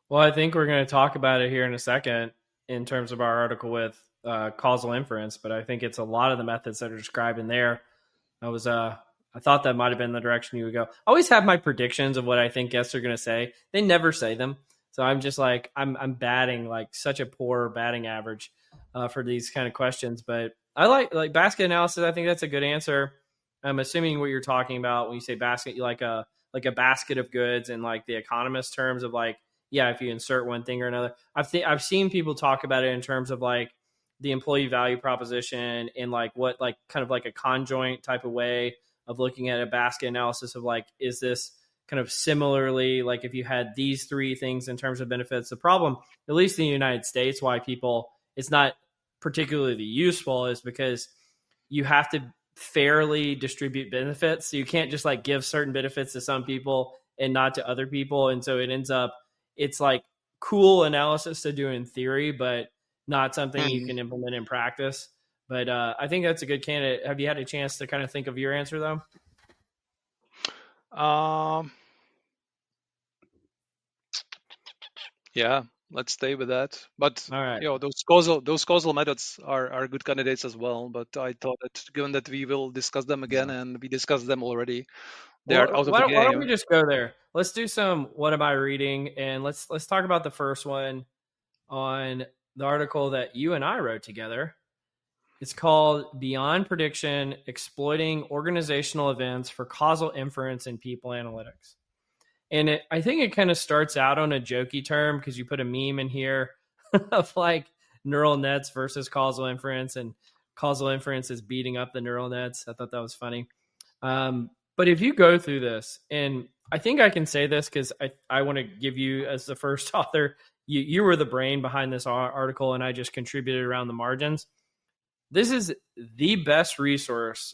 Well, I think we're going to talk about it here in a second in terms of our article with causal inference, but I think it's a lot of the methods that are described in there. I was I thought that might have been the direction you would go. I always have my predictions of what I think guests are going to say. They never say them. So I'm just like, I'm batting like such a poor batting average for these kind of questions. But I like basket analysis. I think that's a good answer. I'm assuming what you're talking about when you say basket, you like a basket of goods in like the economist terms of like, yeah, if you insert one thing or another. I've seen people talk about it in terms of like the employee value proposition in like what like kind of like a conjoint type of way of looking at a basket analysis of like, is this kind of similarly like if you had these three things in terms of benefits? The problem, at least in the United States, why people it's not particularly useful is because you have to fairly distribute benefits. So you can't just like give certain benefits to some people and not to other people. And so it ends up, it's like cool analysis to do in theory, but not something you can implement in practice. But I think that's a good candidate. Have you had a chance to kind of think of your answer though? Yeah, let's stay with that. But All right. those causal methods are good candidates as well. But I thought that given that we will discuss them again Yeah. and we discussed them already, they are Well, out of the why don't we game. just go there? Let's do some what am I reading, and let's talk about the first one on the article that you and I wrote together. It's called Beyond Prediction: Exploiting Organizational Events for Causal Inference in People Analytics. And I think it kind of starts out on a jokey term because you put a meme in here of like neural nets versus causal inference, and causal inference is beating up the neural nets. I thought that was funny. But if you go through this, and I think I can say this because I want to give you, as the first author, you were the brain behind this article, and I just contributed around the margins. This is the best resource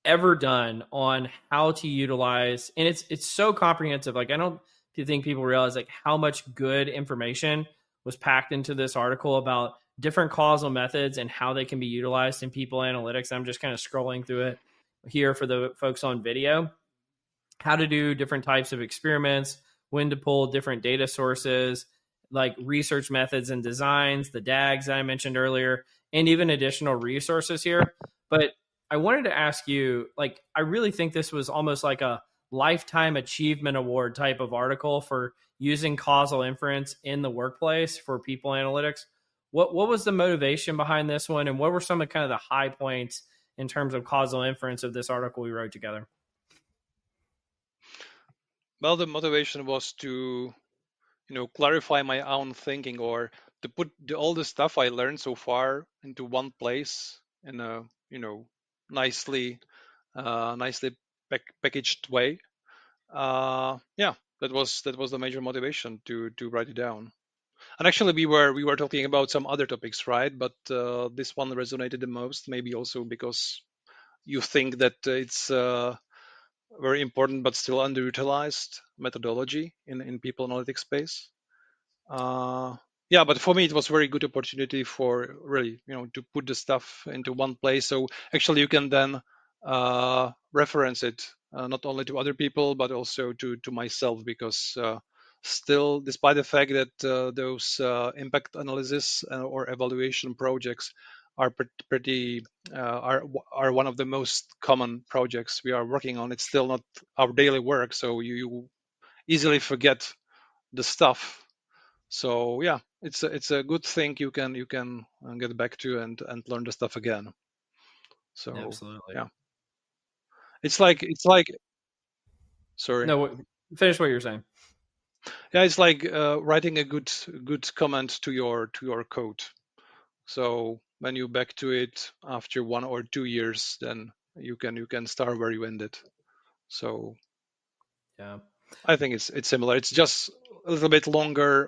ever done on how to utilize, and it's so comprehensive. Like I don't think people realize like how much good information was packed into this article about different causal methods and how they can be utilized in people analytics. I'm just kind of scrolling through it here for the folks on video. How to do different types of experiments, when to pull different data sources, like research methods and designs, the DAGs that I mentioned earlier, and even additional resources here. But I wanted to ask you, like, I really think this was almost like a lifetime achievement award type of article for using causal inference in the workplace for people analytics. What was the motivation behind this one, and what were some of kind of the high points in terms of causal inference of this article we wrote together? Well, the motivation was to, clarify my own thinking or to put all the stuff I learned so far into one place in a, nicely, nicely packaged way. Yeah, that was the major motivation to write it down. And actually, we were talking about some other topics, right? But this one resonated the most, maybe also because you think that it's very important but still underutilized methodology in people analytics space. Yeah, but for me it was very good opportunity for really to put the stuff into one place, so actually you can then reference it not only to other people but also to myself, because still, despite the fact that those impact analysis or evaluation projects are pretty are one of the most common projects we are working on, it's still not our daily work, so you easily forget the stuff. So yeah, it's a good thing you can get back to and learn the stuff again. So Absolutely. yeah, it's like sorry. No, finish what you're saying. Yeah, it's like writing a good comment to your code. So when you back to it after 1 or 2 years, then you can start where you ended. So Yeah. I think it's similar. It's just a little bit longer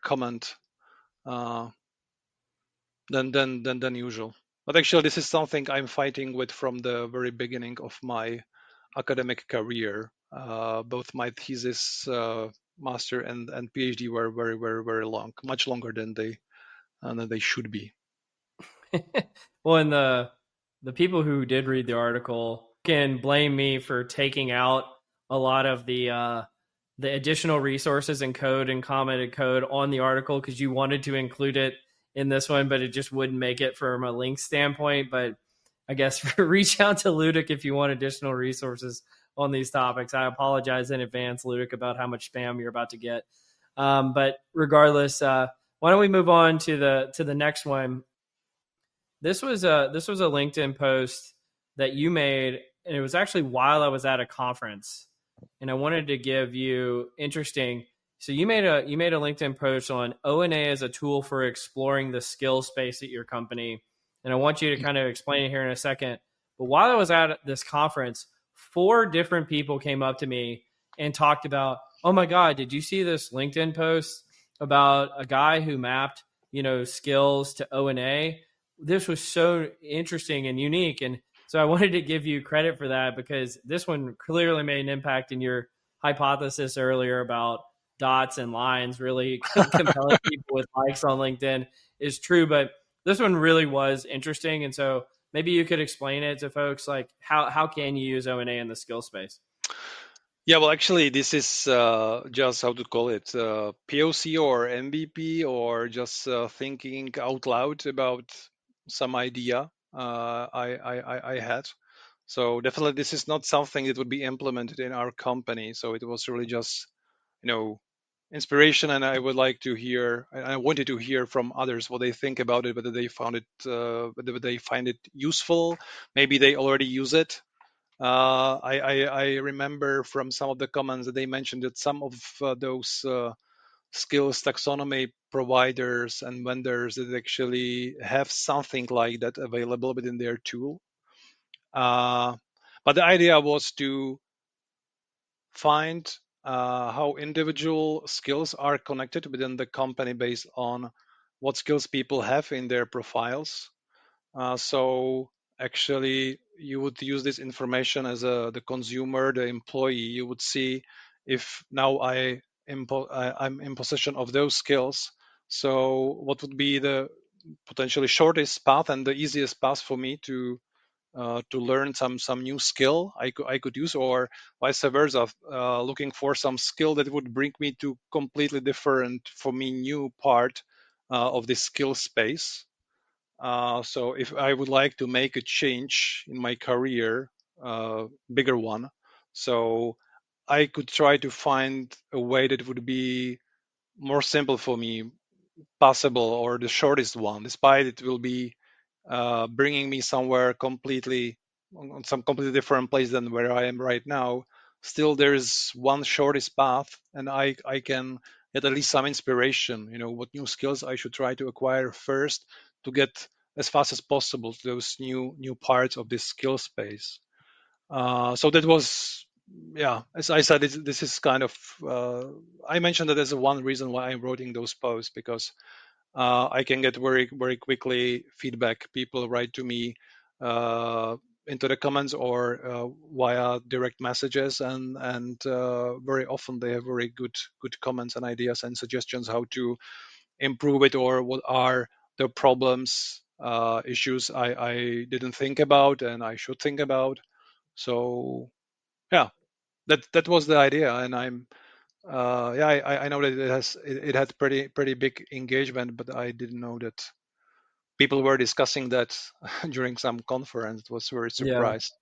comment uh, than usual. But actually, this is something I'm fighting with from the very beginning of my academic career. Both my thesis, master, and PhD were very long, much longer than they should be. Well, and the people who did read the article can blame me for taking out a lot of the additional resources and code and commented code on the article because you wanted to include it in this one, but it just wouldn't make it from a link standpoint. But I guess, reach out to Ludek if you want additional resources on these topics. I apologize in advance, Ludek, about how much spam you're about to get. But regardless, why don't we move on to the next one? This was a LinkedIn post that you made, and it was actually while I was at a conference, and I wanted to give you interesting. So you made a LinkedIn post on O&A as a tool for exploring the skill space at your company, and I want you to kind of explain it here in a second. But while I was at this conference, 4 different people came up to me and talked about, oh my God, did you see this LinkedIn post about a guy who mapped, skills to O&A? This was so interesting and unique. And so I wanted to give you credit for that, because this one clearly made an impact in your hypothesis earlier about dots and lines really compelling people with likes on LinkedIn is true. But this one really was interesting. And so maybe you could explain it to folks, like how can you use O&A in the skill space? Yeah, well, actually, this is just how to call it, POC or MVP, or just thinking out loud about some idea I had. So definitely, this is not something that would be implemented in our company. So it was really just, inspiration, and I would like to hear. I wanted to hear from others what they think about it, whether they found it, whether they find it useful. Maybe they already use it. I remember from some of the comments that they mentioned that some of those skills taxonomy providers and vendors that actually have something like that available within their tool. But the idea was to find how individual skills are connected within the company based on what skills people have in their profiles. So actually, you would use this information as the consumer, the employee. You would see if now I'm in possession of those skills. So what would be the potentially shortest path and the easiest path for me to learn some new skill I could use, or vice versa, looking for some skill that would bring me to completely different, for me, new part of this skill space. So if I would like to make a change in my career, bigger one, so I could try to find a way that would be more simple for me, possible, or the shortest one, despite it will be bringing me somewhere completely on some completely different place than where I am right now. Still, there is one shortest path, and I can get at least some inspiration. What new skills I should try to acquire first to get as fast as possible to those new parts of this skill space. So that was, yeah, as I said, this is kind of, I mentioned that as one reason why I'm writing those posts, because I can get very, very quickly feedback. People write to me into the comments or via direct messages, and very often they have very good comments and ideas and suggestions how to improve it, or what are the problems, issues I didn't think about and I should think about. So yeah, that was the idea, and yeah, I know that it had pretty big engagement, but I didn't know that people were discussing that during some conference. It was very Yeah. surprised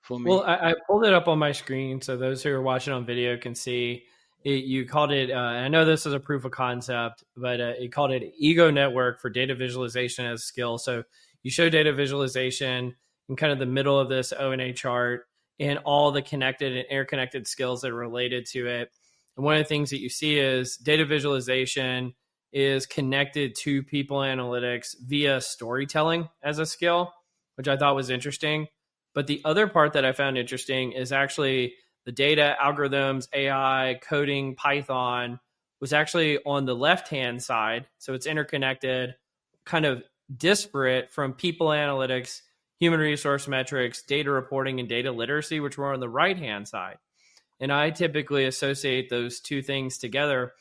for Well, me. I pulled it up on my screen so those who are watching on video can see it. You called it, I know this is a proof of concept, but it called it Ego Network for Data Visualization as a Skill. So you show data visualization in kind of the middle of this O&A chart and all the connected and interconnected skills that are related to it. And one of the things that you see is data visualization is connected to people analytics via storytelling as a skill, which I thought was interesting. But the other part that I found interesting is actually the data, algorithms, AI, coding, Python was actually on the left-hand side. So it's interconnected, kind of disparate from people analytics, human resource metrics, data reporting, and data literacy, which were on the right-hand side. And I typically associate those two things together.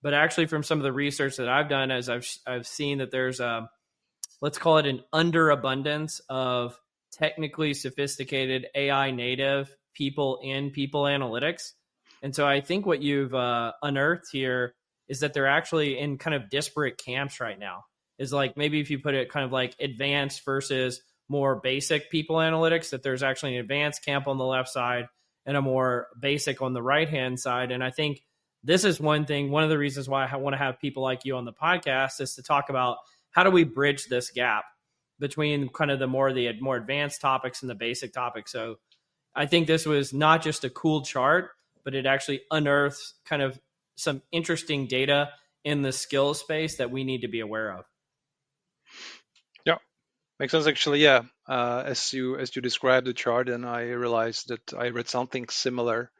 But actually, from some of the research that I've done, as I've seen that there's a, let's call it an underabundance of technically sophisticated AI native people in people analytics. And so I think what you've unearthed here is that they're actually in kind of disparate camps right now. Is like maybe if you put it kind of like advanced versus more basic people analytics, that there's actually an advanced camp on the left side and a more basic on the right hand side. And I think this is one of the reasons why I want to have people like you on the podcast, is to talk about how do we bridge this gap between kind of the more advanced topics and the basic topics. So I think this was not just a cool chart, but it actually unearths kind of some interesting data in the skill space that we need to be aware of. Yeah, makes sense actually. Yeah, as you described the chart, and I realized that I read something similar,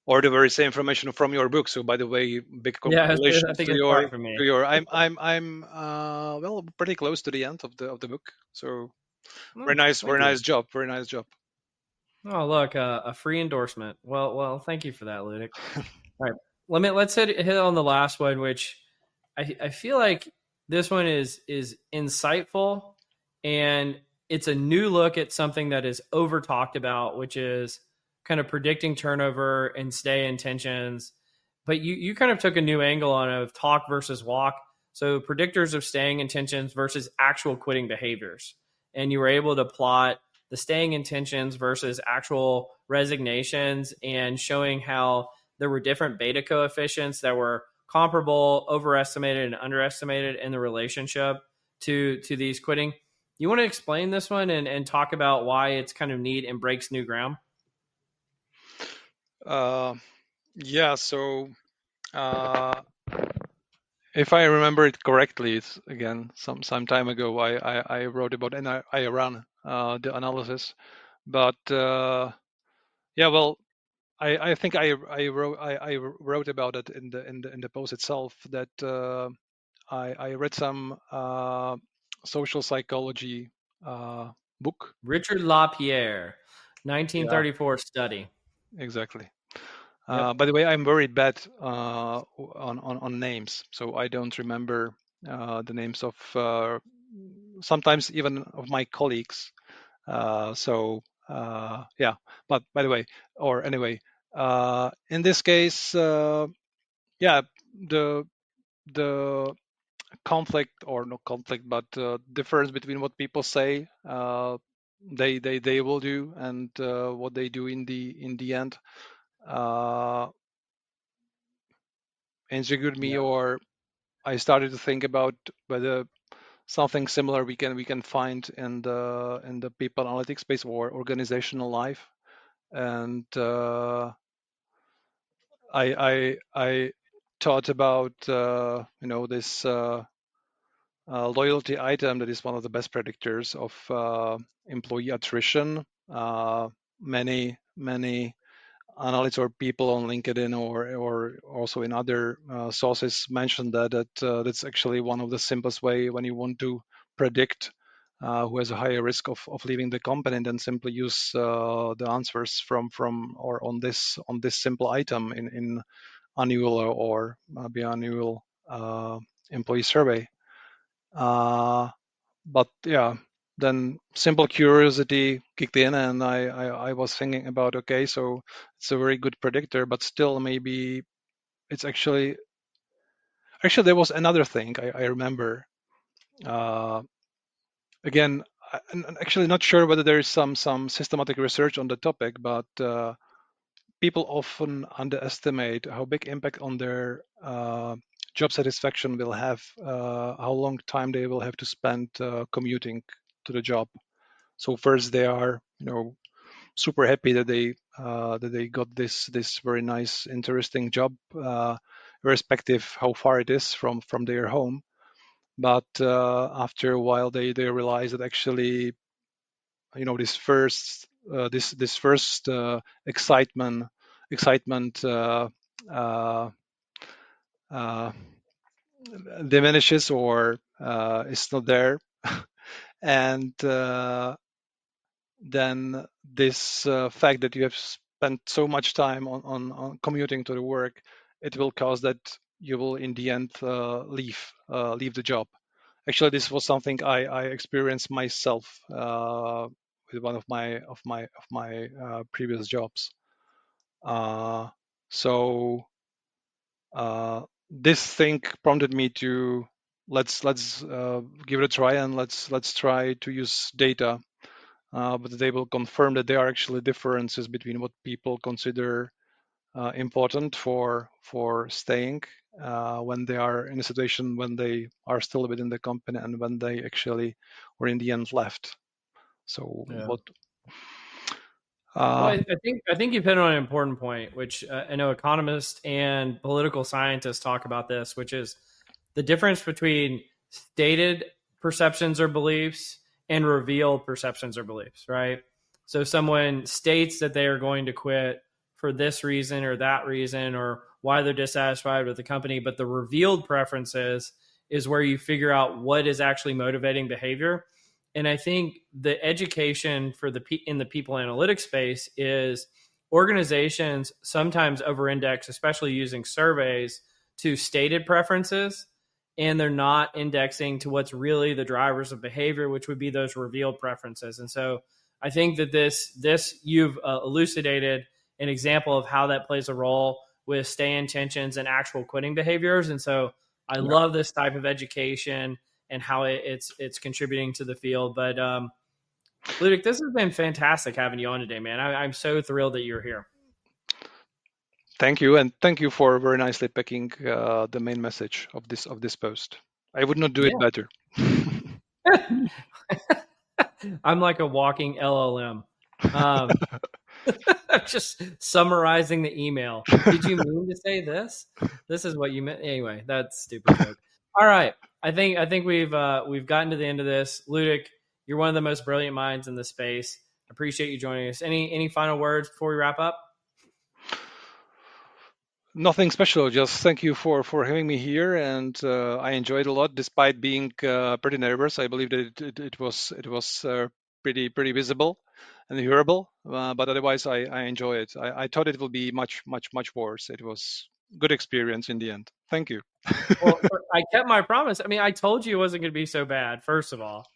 or the very same information from your book. So by the way, big Yeah, I congratulations think to it's your part for me. I'm well, pretty close to the end of the book. So Oh, thank very you. nice job, very nice job. Oh, look, a free endorsement. Well, thank you for that, Ludek. All right, let's hit on the last one, which I feel like this one is insightful, and it's a new look at something that is over talked about, which is kind of predicting turnover and stay intentions. But you kind of took a new angle on of talk versus walk. So predictors of staying intentions versus actual quitting behaviors, and you were able to plot the staying intentions versus actual resignations, and showing how there were different beta coefficients that were comparable, overestimated, and underestimated in the relationship to these quitting. You want to explain this one and talk about why it's kind of neat and breaks new ground? Yeah, so if I remember it correctly, it's again some time ago. I wrote about, and I ran the analysis, but yeah, well, I think I wrote about it in the post itself, that I read some social psychology book. Richard LaPierre, Yeah, 1934 study. exactly. Yep. By the way, I'm very bad on names, so I don't remember the names of sometimes even of my colleagues. Yeah, but by the way, or anyway, in this case, yeah, the the conflict, or no conflict, but difference between what people say they will do, and what they do in the end uh, intrigued me, Yep. or I started to think about whether something similar we can find in the people analytics space or organizational life. And I thought about this loyalty item that is one of the best predictors of employee attrition. Many analysts or people on LinkedIn, or also in other sources, mentioned that's actually one of the simplest way when you want to predict who has a higher risk of leaving the company, and then simply use the answers from or on this simple item in annual or biannual employee survey. But yeah, then simple curiosity kicked in, and I was thinking about, okay, so it's a very good predictor, but still maybe it's actually there was another thing I remember. Uh, Again, I'm actually not sure whether there is some systematic research on the topic, but people often underestimate how big impact on their job satisfaction will have, how long time they will have to spend commuting to the job. So first they are, super happy that they got this very nice, interesting job, irrespective how far it is from their home. But after a while, they realize that actually, this first excitement uh, uh, diminishes, or is not there. And then this fact that you have spent so much time on commuting to the work, it will cause that you will in the end leave the job. Actually, this was something I experienced myself with one of my previous jobs. Uh, so this thing prompted me to let's give it a try, and let's try to use data. but they will confirm that there are actually differences between what people consider important for staying when they are in a situation when they are still within the company and when they actually or in the end left. So Yeah. what? Well, I think you've hit on an important point, which I know economists and political scientists talk about this, which is the difference between stated perceptions or beliefs and revealed perceptions or beliefs, right? So someone states that they are going to quit for this reason or that reason or why they're dissatisfied with the company, but the revealed preferences is where you figure out what is actually motivating behavior. And I think the education for in the people analytics space is organizations sometimes over-index, especially using surveys, to stated preferences, and they're not indexing to what's really the drivers of behavior, which would be those revealed preferences. And so I think that this you've elucidated an example of how that plays a role with stay intentions and actual quitting behaviors. And so I love this type of education and how it's contributing to the field. But Ludek, this has been fantastic having you on today, man. I'm so thrilled that you're here. Thank you, and thank you for very nicely picking the main message of this post. I would not do it better. I'm like a walking LLM. I'm just summarizing the email. Did you mean to say this? This is what you meant. Anyway, that's stupid joke. All right. I think we've gotten to the end of this. Ludek, you're one of the most brilliant minds in the space. Appreciate you joining us. Any final words before we wrap up? Nothing special. Just thank you for having me here, and I enjoyed a lot, despite being pretty nervous. I believe that it was pretty visible and hearable, but otherwise I enjoy it. I thought it will be much worse. It was good experience in the end. Thank you. Well, I kept my promise. I mean, I told you it wasn't going to be so bad, first of all.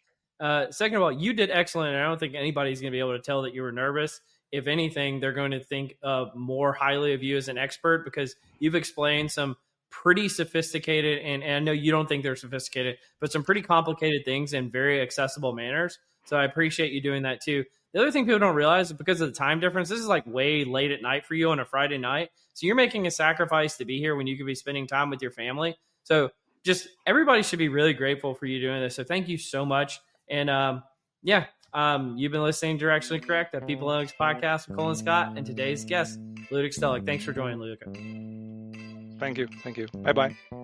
Second of all, you did excellent, and I don't think anybody's going to be able to tell that you were nervous. If anything, they're going to think more highly of you as an expert because you've explained some pretty sophisticated, and I know you don't think they're sophisticated, but some pretty complicated things in very accessible manners. So I appreciate you doing that too. The other thing people don't realize is because of the time difference, this is like way late at night for you on a Friday night. So you're making a sacrifice to be here when you could be spending time with your family. So just everybody should be really grateful for you doing this. So thank you so much. And you've been listening to Directionally Correct, a People Analytics podcast with Colin Scott, and today's guest, Ludek Stehlik. Thanks for joining, Ludek. Thank you. Bye-bye.